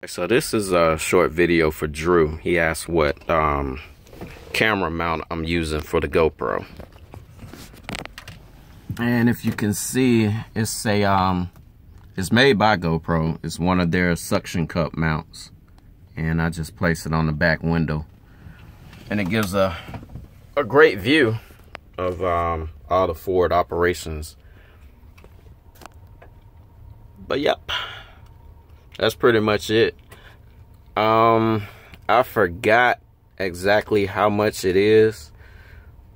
So this is a short video for Drew. He asked what camera mount I'm using for the GoPro. And if you can see, it's made by GoPro. It's one of their suction cup mounts. And I just place it on the back window. And it gives a great view of all the forward operations. But yep, that's pretty much it. I forgot exactly how much it is,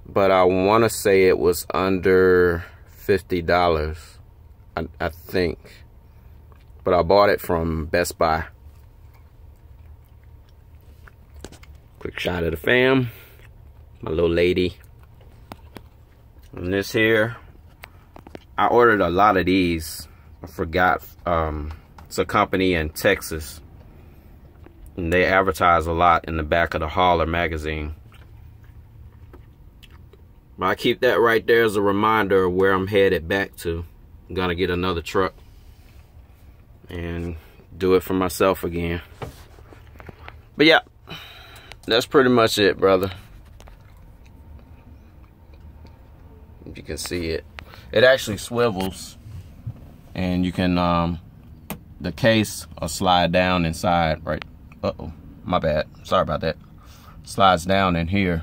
but I want to say it was under $50, I think. But I bought it from Best Buy. Quick shot of the fam, my little lady. And this here, I ordered a lot of these. I forgot, it's a company in Texas. And they advertise a lot in the back of the Holler magazine. But I keep that right there as a reminder of where I'm headed back to. I'm gonna get another truck and do it for myself again. But yeah, that's pretty much it, brother. If you can see it. It actually swivels. And you can, the case will slide down inside, right? Uh-oh, my bad. Sorry about that. Slides down in here.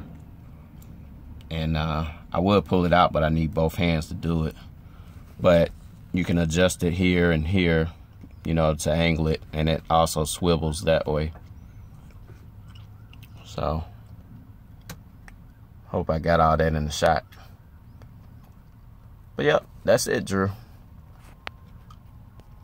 And I would pull it out, but I need both hands to do it. But you can adjust it here and here, you know, to angle it. And it also swivels that way. So, hope I got all that in the shot. But yep, that's it, Drew.